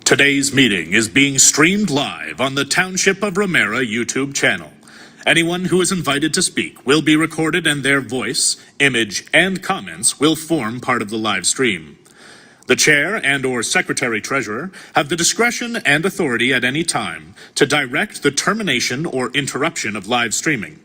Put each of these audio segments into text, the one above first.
Today's meeting is being streamed live on the Township of Ramara YouTube channel. Anyone who is invited to speak will be recorded and their voice, image, and comments will form part of the live stream. The Chair and/or Secretary-Treasurer have the discretion and authority at any time to direct the termination or interruption of live streaming.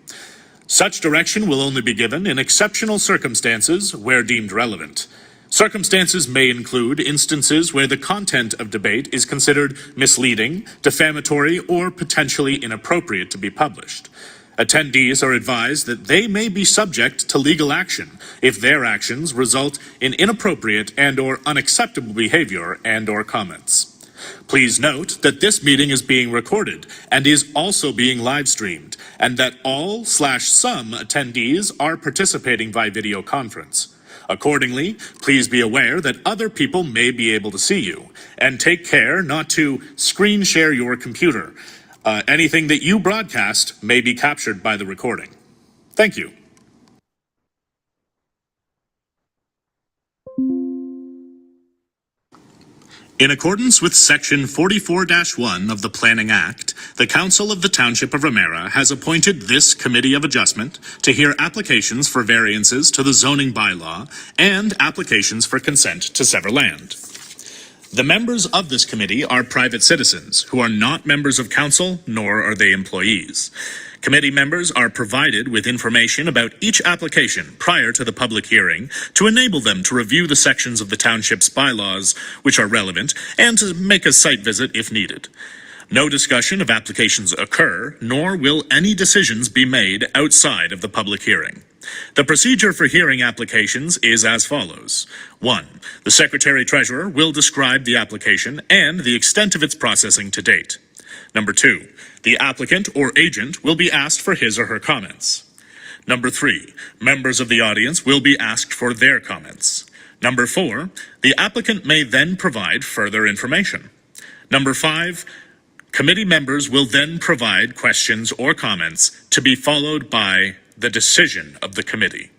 Such direction will only be given in exceptional circumstances where deemed relevant. Circumstances may include instances where the content of debate is considered misleading, defamatory, or potentially inappropriate to be published. Attendees are advised that they may be subject to legal action if their actions result in inappropriate and/or unacceptable behavior and/or comments. Please note that this meeting is being recorded and is also being live streamed, and that all/some attendees are participating by video conference. Accordingly, please be aware that other people may be able to see you, and take care not to screen share your computer. Anything that you broadcast may be captured by the recording. Thank you. In accordance with Section 44-1 of the Planning Act, the Council of the Township of Ramara has appointed this Committee of Adjustment to hear applications for variances to the zoning bylaw and applications for consent to sever land. The members of this committee are private citizens who are not members of council, nor are they employees. Committee members are provided with information about each application prior to the public hearing to enable them to review the sections of the township's bylaws which are relevant and to make a site visit if needed. No discussion of applications occur, nor will any decisions be made outside of the public hearing. The procedure for hearing applications is as follows. 1. The Secretary-Treasurer will describe the application and the extent of its processing to date. Number 2. The applicant or agent will be asked for his or her comments. Number 3. Members of the audience will be asked for their comments. Number 4. The applicant may then provide further information. Number 5. Committee members will then provide questions or comments to be followed by the decision of the committee.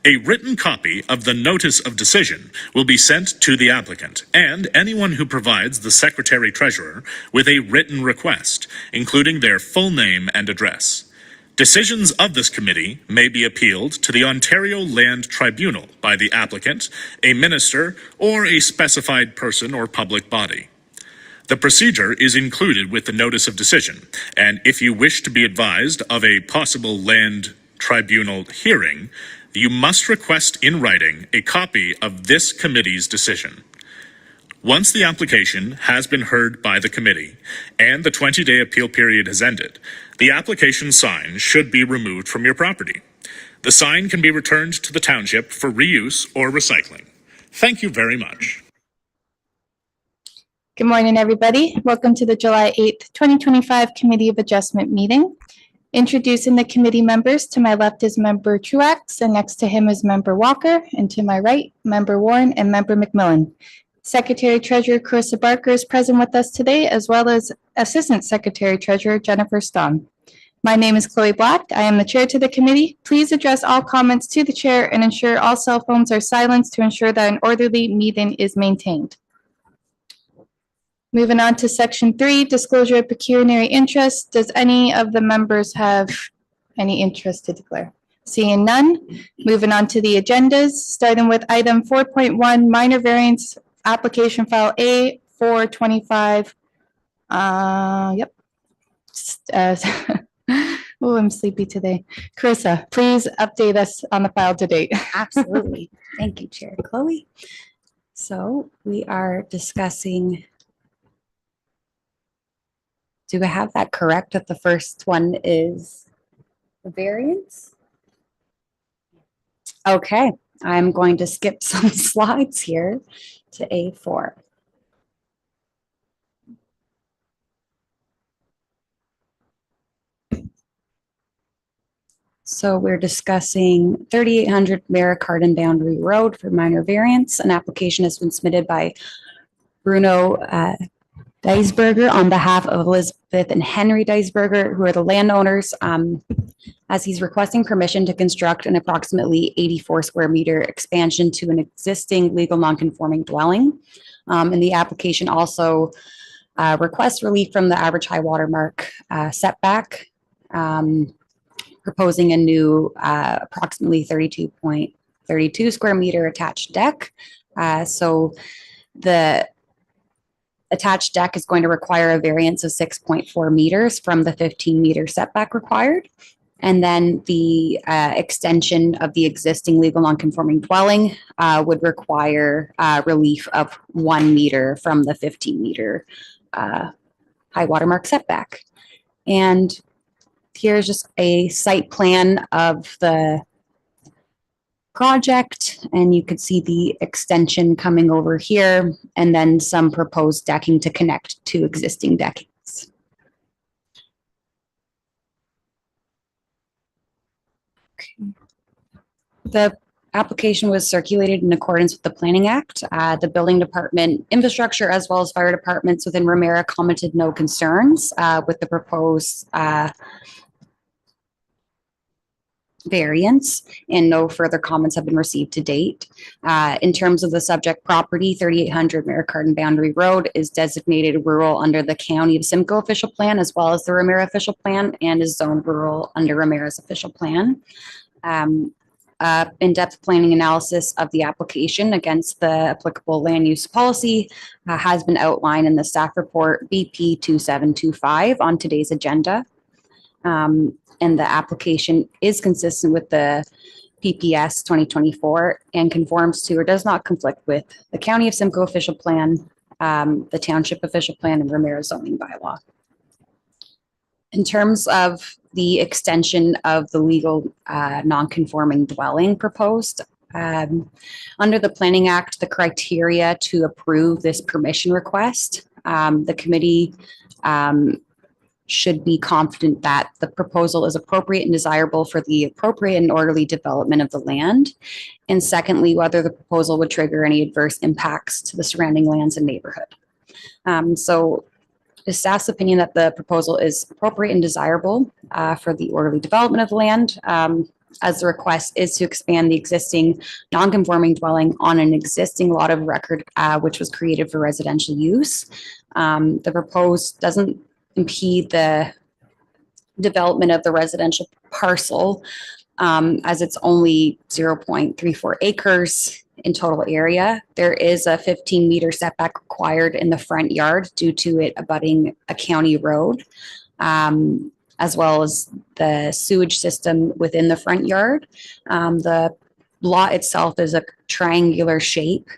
A written copy of the notice of decision will be sent to the applicant and anyone who provides the Secretary-Treasurer with a written request, including their full name and address. Decisions of this committee may be appealed to the Ontario Land Tribunal by the applicant, a minister, or a specified person or public body. The procedure is included with the notice of decision, and if you wish to be advised of a possible land tribunal hearing, you must request in writing a copy of this committee's decision. Once the application has been heard by the committee and the 20-day appeal period has ended, the application sign should be removed from your property. The sign can be returned to the township for reuse or recycling. Thank you very much. Good morning, everybody. Welcome to the July 8th, 2025 Committee of Adjustment meeting. Introducing the committee members, to my left is Member Truax, and next to him is Member Walker, and to my right, Member Warren and Member McMillan. Secretary-Treasurer Carissa Barker is present with us today, as well as Assistant Secretary-Treasurer Jennifer Stone. My name is Chloe Black. I am the chair to the committee. Please address all comments to the chair and ensure all cell phones are silenced to ensure that an orderly meeting is maintained. Moving on to Section 3, disclosure of pecuniary interest. Does any of the members have any interest to declare? Seeing none, moving on to the agendas, starting with item 4.1, minor variance application file A 425. Yep. Oh, I'm sleepy today. Carissa, please update us on the file to date. Absolutely. Thank you, Chair Chloe. So we are discussing. Do I have that correct that the first one is the variance? Okay, I'm going to skip some slides here to A4. So we're discussing 3800 Maricarden Boundary Road for minor variance. An application has been submitted by Bruno Deisberger on behalf of Elizabeth and Henry Deisberger, who are the landowners, as he's requesting permission to construct an approximately 84 square meter expansion to an existing legal nonconforming dwelling. And the application also requests relief from the average high water mark setback, proposing a new approximately 32.32 square meter attached deck. So the attached deck is going to require a variance of 6.4 meters from the 15-meter setback required. And then the extension of the existing legal nonconforming dwelling would require relief of 1 meter from the 15-meter high watermark setback. And here's just a site plan of the project, and you could see the extension coming over here, and then some proposed decking to connect to existing deckings. Okay. The application was circulated in accordance with the Planning Act. The building department, infrastructure, as well as fire departments within Ramara commented no concerns with the proposed variance, and no further comments have been received to date. In terms of the subject property, 3800 Maricarton Boundary Road is designated rural under the County of Simcoe official plan, as well as the Ramara official plan, and is zoned rural under Ramara's official plan. In-depth planning analysis of the application against the applicable land use policy has been outlined in the staff report BP 2725 on today's agenda. And the application is consistent with the PPS 2024 and conforms to or does not conflict with the County of Simcoe official plan, the Township official plan, and Ramara zoning bylaw. In terms of the extension of the legal non-conforming dwelling proposed, under the Planning Act, the criteria to approve this permission request, the committee should be confident that the proposal is appropriate and desirable for the appropriate and orderly development of the land. And secondly, whether the proposal would trigger any adverse impacts to the surrounding lands and neighborhood. So the staff's opinion that the proposal is appropriate and desirable for the orderly development of the land, as the request is to expand the existing non-conforming dwelling on an existing lot of record, which was created for residential use. The proposed doesn't impede the development of the residential parcel, as it's only 0.34 acres in total area. There is a 15-meter setback required in the front yard due to it abutting a county road, as well as the sewage system within the front yard. The lot itself is a triangular shape.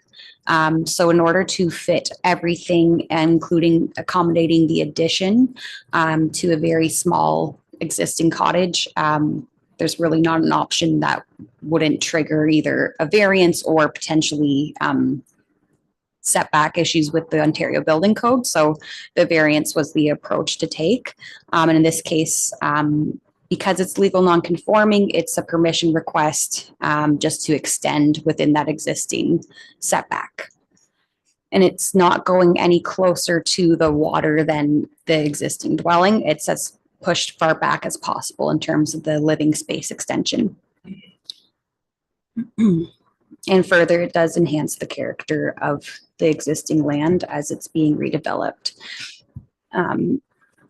So in order to fit everything, including accommodating the addition to a very small existing cottage, there's really not an option that wouldn't trigger either a variance or potentially setback issues with the Ontario Building Code. So the variance was the approach to take. And in this case, because it's legal non-conforming, it's a permission request just to extend within that existing setback. And it's not going any closer to the water than the existing dwelling. It's as pushed far back as possible in terms of the living space extension. And further, it does enhance the character of the existing land as it's being redeveloped. And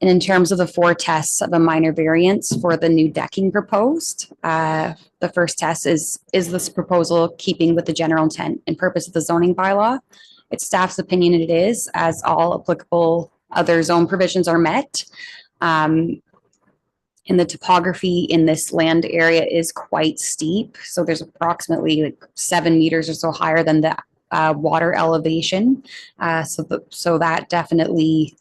in terms of the 4 tests of a minor variance for the new decking proposed, the first test is this proposal keeping with the general intent and purpose of the zoning bylaw? It's staff's opinion it is, as all applicable other zone provisions are met. And the topography in this land area is quite steep. So there's approximately like 7 meters or so higher than the water elevation. So that definitely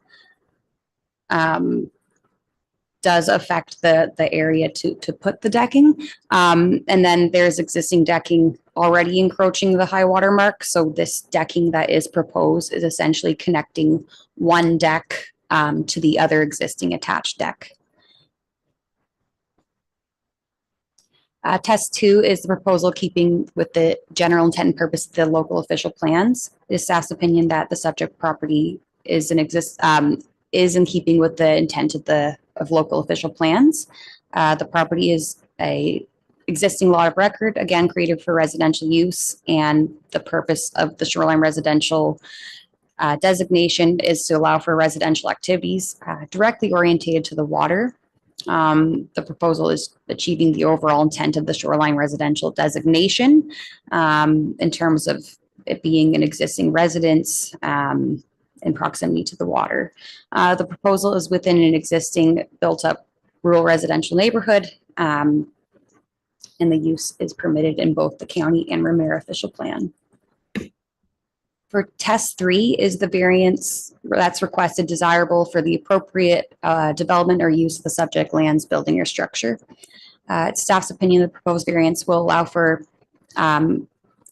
does affect the area to put the decking. And then there's existing decking already encroaching the high water mark. So this decking that is proposed is essentially connecting one deck to the other existing attached deck. Test 2 is the proposal keeping with the general intent and purpose of the local official plans. It is staff's opinion that the subject property is in keeping with the intent of local official plans. The property is a existing lot of record, again, created for residential use, and the purpose of the shoreline residential Designation is to allow for residential activities directly oriented to the water. The proposal is achieving the overall intent of the shoreline residential designation in terms of it being an existing residence in proximity to the water. The proposal is within an existing built-up rural residential neighborhood, and the use is permitted in both the county and Ramara official plan. For test 3 is the variance that's requested desirable for the appropriate development or use of the subject lands, building, or structure. It's staff's opinion the proposed variance will allow for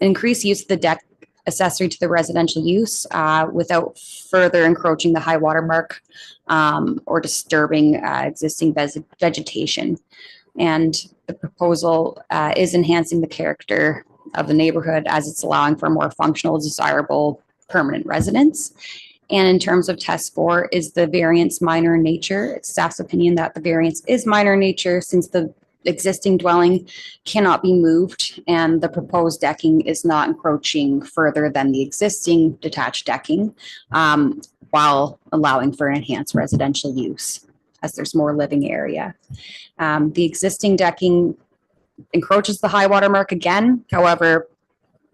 increased use of the deck accessory to the residential use without further encroaching the high water mark or disturbing existing vegetation. And the proposal is enhancing the character of the neighborhood as it's allowing for more functional, desirable, permanent residence. And in terms of test 4, is the variance minor in nature? It's staff's opinion that the variance is minor in nature since the existing dwelling cannot be moved and the proposed decking is not encroaching further than the existing detached decking while allowing for enhanced residential use as there's more living area. The existing decking encroaches the high water mark again. However,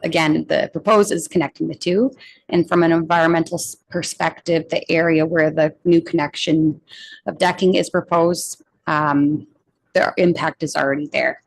again, the proposed is connecting the two. And from an environmental perspective, the area where the new connection of decking is proposed, the impact is already there.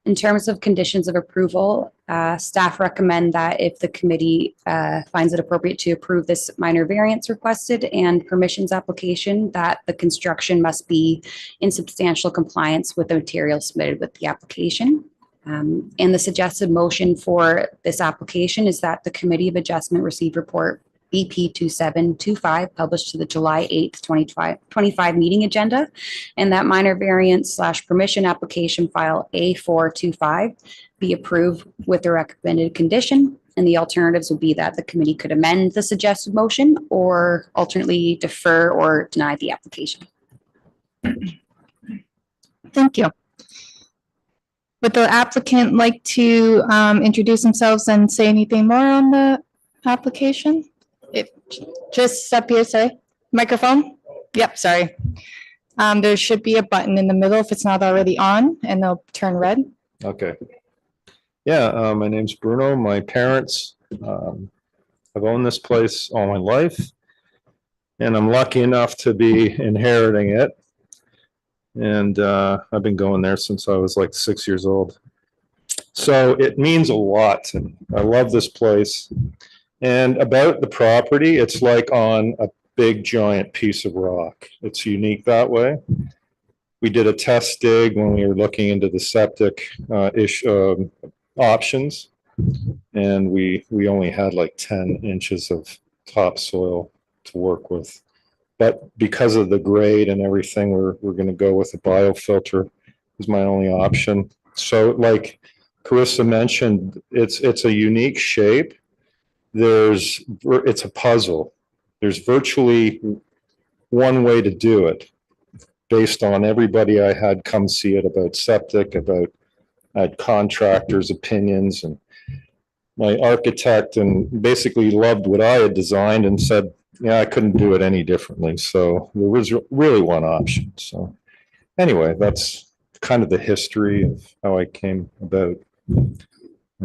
In terms of conditions of approval, staff recommend that if the committee finds it appropriate to approve this minor variance requested and permissions application, that the construction must be in substantial compliance with the materials submitted with the application. And the suggested motion for this application is that the Committee of Adjustment receive report BP 2725 published to the July 8th, 2025 meeting agenda, and that minor variance / permission application file A425 be approved with the recommended condition. And the alternatives would be that the committee could amend the suggested motion or alternately defer or deny the application. Thank you. Would the applicant like to introduce themselves and say anything more on the application? Just up here, sorry. Microphone? Yep, sorry. There should be a button in the middle if it's not already on, and they'll turn red. Okay. Yeah, my name's Bruno. My parents have owned this place all my life, and I'm lucky enough to be inheriting it. And I've been going there since I was like 6 years old. So it means a lot to me. I love this place. And about the property, it's like on a big giant piece of rock. It's unique that way. We did a test dig when we were looking into the septic options, and we only had like 10 inches of topsoil to work with. But because of the grade and everything, we're going to go with a biofilter is my only option. So like Carissa mentioned, it's a unique shape. It's a puzzle. There's virtually one way to do it based on everybody I had come see it about septic, I had contractors' opinions, and my architect and basically loved what I had designed and said, yeah, I couldn't do it any differently. So there was really one option. So anyway, that's kind of the history of how I came about. And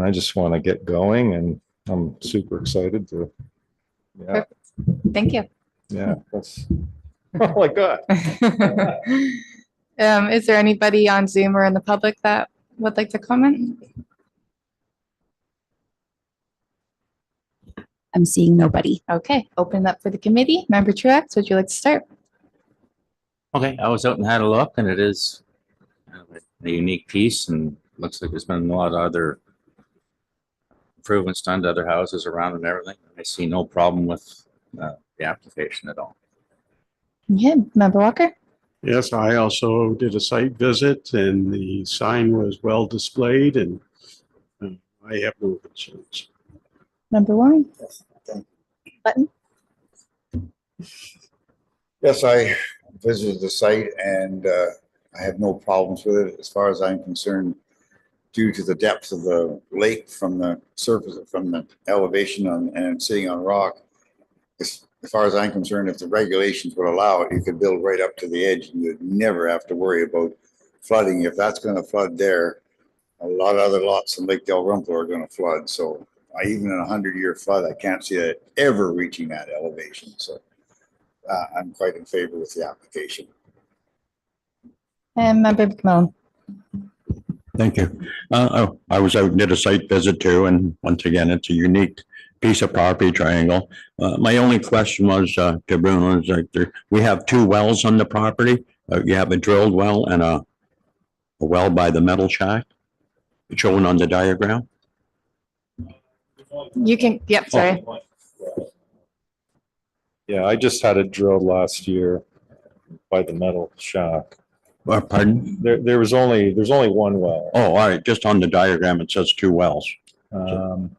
I just want to get going, and I'm super excited to, yeah. Thank you. Yeah, that's all I got. Is there anybody on Zoom or in the public that would like to comment? I'm seeing nobody. Okay, open it up for the committee. Member Truax, would you like to start? Okay, I was out and had a look, and it is a unique piece, and looks like there's been a lot of other improvements done to other houses around and everything. I see no problem with the application at all. Yeah, Member Walker? Yes, I also did a site visit, and the sign was well displayed, and I have no concerns. Member Warren? Button? Yes, I visited the site, and I have no problems with it as far as I'm concerned. due to the depth of the lake from the surface, from the elevation and sitting on rock. As far as I'm concerned, if the regulations would allow it, you could build right up to the edge and you'd never have to worry about flooding. If that's going to flood there, a lot of other lots in Lake Dalrymple are going to flood. So even in a 100-year flood, I can't see it ever reaching that elevation. So I'm quite in favor with the application. And Member McMillan. Thank you. I was out and did a site visit too, and once again, it's a unique piece of property triangle. My only question was to Bruno is like we have two wells on the property. You have a drilled well and a well by the metal shack shown on the diagram. You can, yep, sorry. Yeah, I just had it drilled last year by the metal shack. Pardon? There's only one well. Oh, all right. Just on the diagram, it says two wells. So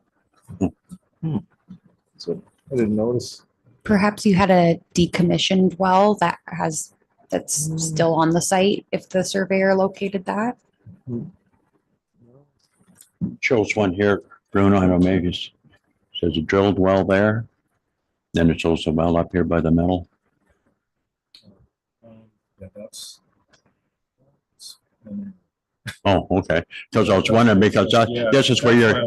I didn't notice. Perhaps you had a decommissioned well that's still on the site if the surveyor located that. Shows one here, Bruno. I don't know, maybe it says a drilled well there. Then it shows a well up here by the metal. Yeah, that's. Oh, okay. Because I was wondering because this is where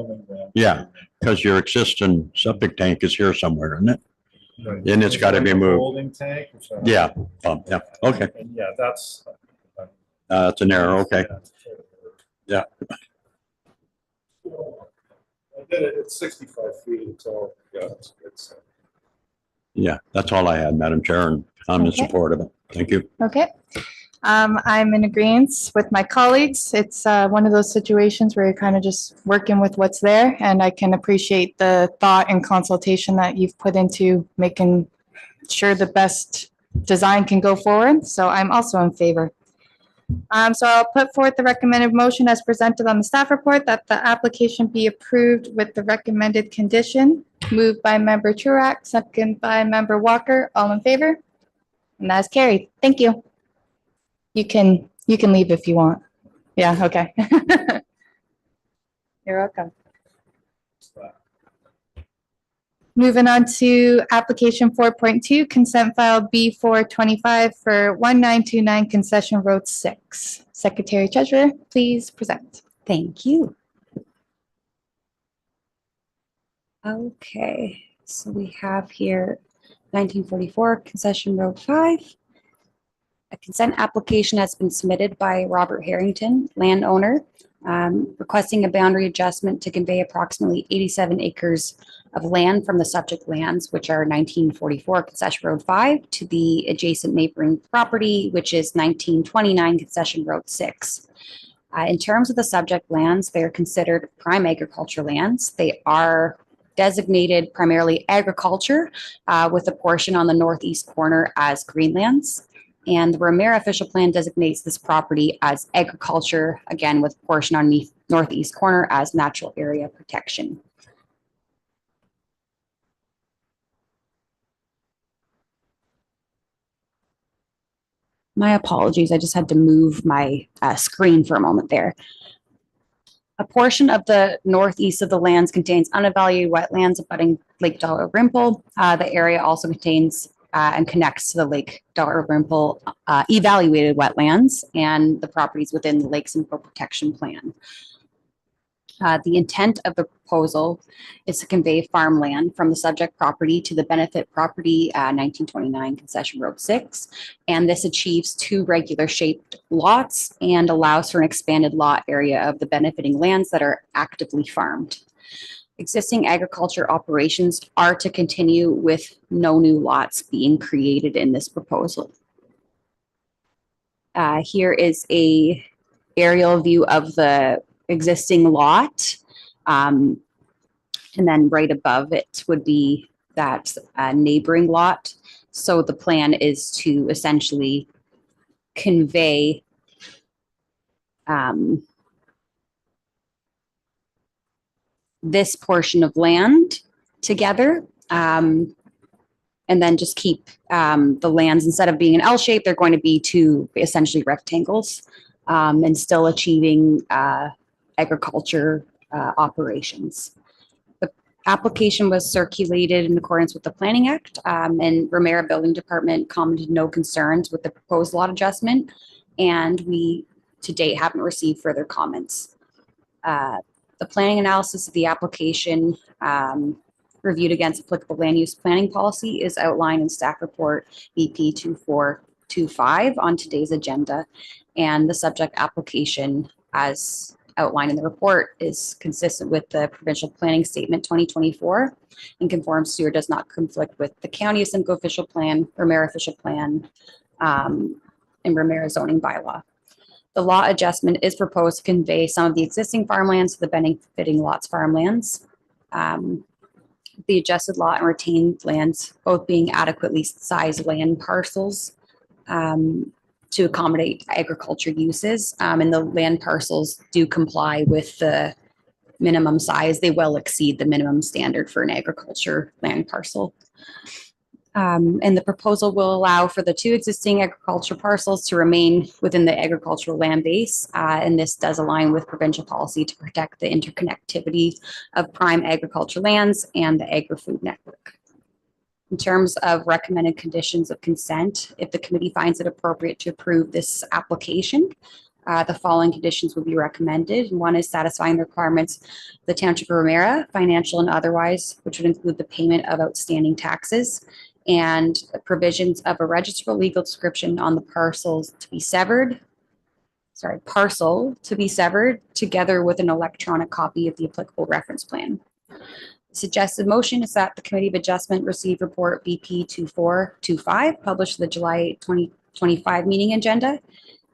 yeah, because your existing septic tank is here somewhere, isn't it? And it's got to be moved. Holding tank. Yeah. Yeah. Okay. Yeah, that's. It's an error. Okay. Yeah. I did it. It's 65 feet. So yeah, it's. Yeah, that's all I had, Madam Chair, and I'm in Okay. support of it. Thank you. Okay. I'm in agreement with my colleagues. It's one of those situations where you're kind of just working with what's there, and I can appreciate the thought and consultation that you've put into making sure the best design can go forward. So I'm also in favor. So I'll put forth the recommended motion as presented on the staff report that the application be approved with the recommended condition. Moved by Member Truax, second by Member Walker. All in favor? And that's carried. Thank you. You can leave if you want. Yeah, okay. You're welcome. Moving on to application 4.2, consent file B425 for 1929 Concession Road 6. Secretary Treasurer, please present. Thank you. Okay, so we have here 1944 Concession Road 5. A consent application has been submitted by Robert Harrington, landowner, requesting a boundary adjustment to convey approximately 87 acres of land from the subject lands, which are 1944 Concession Road 5, to the adjacent neighboring property, which is 1929 Concession Road 6. In terms of the subject lands, they are considered prime agriculture lands. They are designated primarily agriculture, with a portion on the northeast corner as greenlands. And the Ramara official plan designates this property as agriculture, again, with a portion on the northeast corner as natural area protection. My apologies, I just had to move my screen for a moment there. A portion of the northeast of the lands contains unevaluated wetlands abutting Lake Dalrymple. The area also contains and connects to the Lake Dalrymple evaluated wetlands and the properties within the Lakes Info Protection Plan. The intent of the proposal is to convey farmland from the subject property to the benefit property, 1929 Concession Road 6. And this achieves two regular shaped lots and allows for an expanded lot area of the benefiting lands that are actively farmed. Existing agriculture operations are to continue with no new lots being created in this proposal. Here is a aerial view of the existing lot. And then right above it would be that neighboring lot. So the plan is to essentially convey this portion of land together, and then just keep the lands, instead of being an L shape, they're going to be two essentially rectangles, and still achieving agriculture operations. The application was circulated in accordance with the Planning Act, and Ramara Building Department commented no concerns with the proposed lot adjustment, and we to date haven't received further comments. The planning analysis of the application reviewed against applicable land use planning policy is outlined in staff report BP 2425 on today's agenda. And the subject application, as outlined in the report, is consistent with the provincial planning statement 2024 and conforms to or does not conflict with the county of Simcoe official plan, Ramara official plan, and Ramara zoning bylaw. The lot adjustment is proposed to convey some of the existing farmlands to the benefiting lots farmlands. The adjusted lot and retained lands, both being adequately sized land parcels to accommodate agriculture uses. And the land parcels do comply with the minimum size. They well exceed the minimum standard for an agriculture land parcel. And the proposal will allow for the 2 existing agriculture parcels to remain within the agricultural land base. And this does align with provincial policy to protect the interconnectivity of prime agriculture lands and the agri-food network. In terms of recommended conditions of consent, if the committee finds it appropriate to approve this application, the following conditions would be recommended. One is satisfying the requirements of the Township of Ramara, financial and otherwise, which would include the payment of outstanding taxes and provisions of a registrable legal description on the parcel to be severed, together with an electronic copy of the applicable reference plan. The suggested motion is that the Committee of Adjustment receive report BP 2425, published the July 2025 meeting agenda,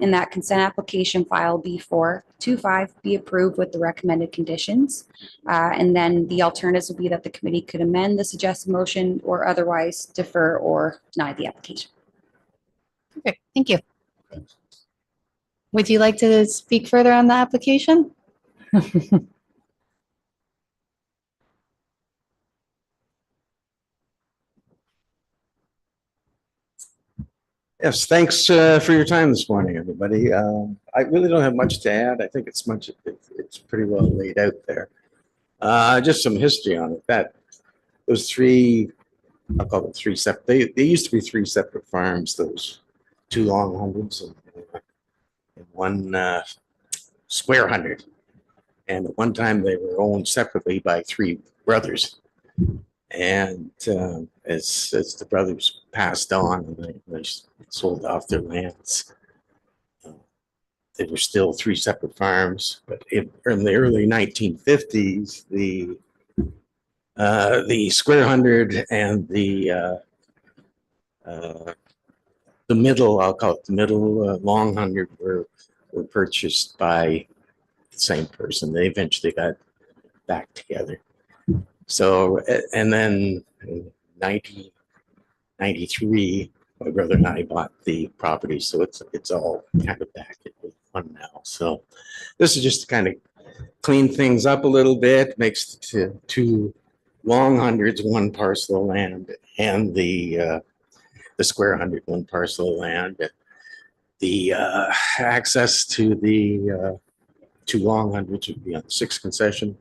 and that consent application file B425 be approved with the recommended conditions. And then the alternatives would be that the committee could amend the suggested motion or otherwise defer or deny the application. Okay, thank you. Would you like to speak further on the application? Yes, thanks for your time this morning, everybody. I really don't have much to add. I think it's pretty well laid out there. Just some history on it. Those 3, I'll call them 3 separate. They used to be 3 separate farms. Those 2 long hundreds and 1 square hundred. And at one time they were owned separately by 3 brothers. And as the brothers passed on and they sold off their lands, they were still 3 separate farms. But in the early 1950s, the square hundred and the middle, I'll call it the middle long hundred, were purchased by the same person. They eventually got back together. So, and then in 1993, my brother and I bought the property. So it's all kind of back at one now. So this is just to kind of clean things up a little bit, makes the 2 long hundreds 1 parcel of land, and the square hundred 1 parcel of land. The access to the 2 long hundreds would be on the 6th concession,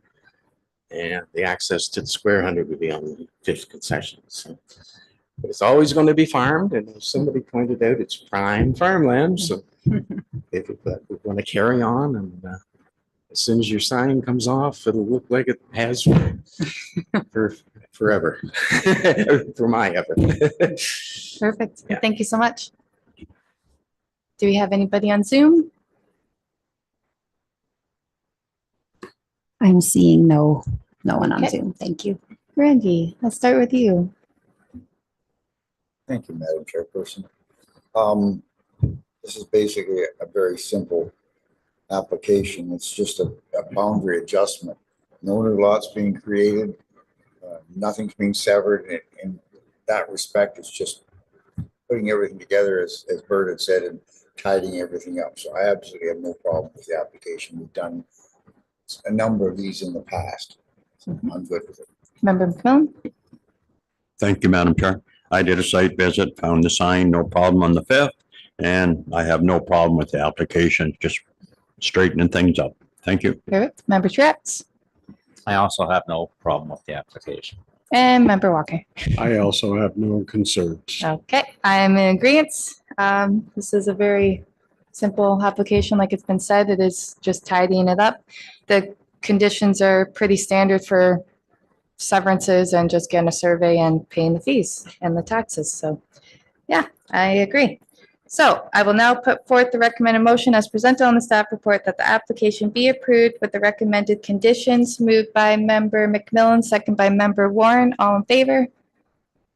and the access to the square hundred would be on the 5th concession. So, but it's always going to be farmed, and as somebody pointed out, it's prime farmland. So if we want to carry on, and as soon as your sign comes off, it'll look like it has for forever, for my ever. Perfect. Yeah. Thank you so much. Do we have anybody on Zoom? I'm seeing no one on Okay. Zoom. Thank you. Randy, let's start with you. Thank you, Madam Chairperson. This is basically a very simple application. It's just a boundary adjustment. No new lots being created, nothing's being severed. In that respect, it's just putting everything together, as Bert had said, and tidying everything up. So I absolutely have no problem with the application. We've done a number of these in the past. So I'm good with it. Member McMillan? Thank you, Madam Chair. I did a site visit, found the sign, no problem on the 5th, and I have no problem with the application, just straightening things up. Thank you. Perfect. Member Truax I also have no problem with the application. and Member Walker. I also have no concerns. Okay, I am in agreement. This is a very simple application, like it's been said. It is just tidying it up. The conditions are pretty standard for severances and just getting a survey and paying the fees and the taxes. So, yeah, I agree. So I will now put forth the recommended motion as presented on the staff report that the application be approved with the recommended conditions. Moved by Member McMillan, second by Member Warren. All in favor?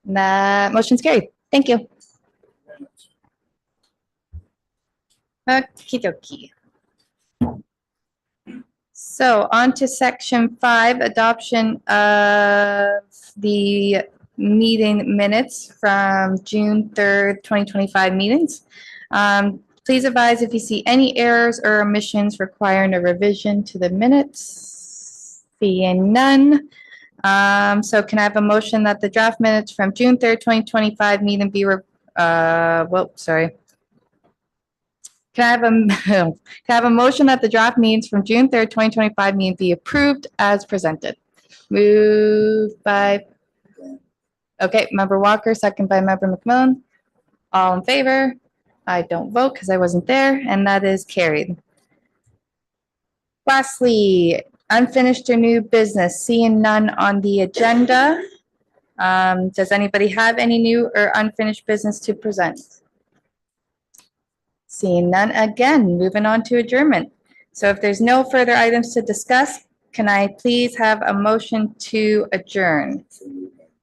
That motion's carried. Thank you. Okie dokie. So on to section 5, adoption of the meeting minutes from June 3rd, 2025 meetings. Please advise if you see any errors or omissions requiring a revision to the minutes. Seeing none. So can I have a motion that the draft minutes from June 3rd, 2025 meeting be, sorry. Can I have a motion that the draft meetings from June 3rd, 2025 meeting be approved as presented? Moved by, okay, Member Walker, second by Member McMillan. All in favor? I don't vote because I wasn't there, and that is carried. Lastly, unfinished or new business, seeing none on the agenda. Does anybody have any new or unfinished business to present? Seeing none, again, moving on to adjournment. So if there's no further items to discuss, can I please have a motion to adjourn?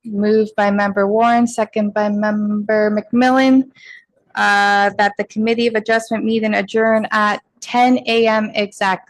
Moved by Member Warren, second by Member McMillan, that the Committee of Adjustment meeting adjourn at 10 a.m. exactly.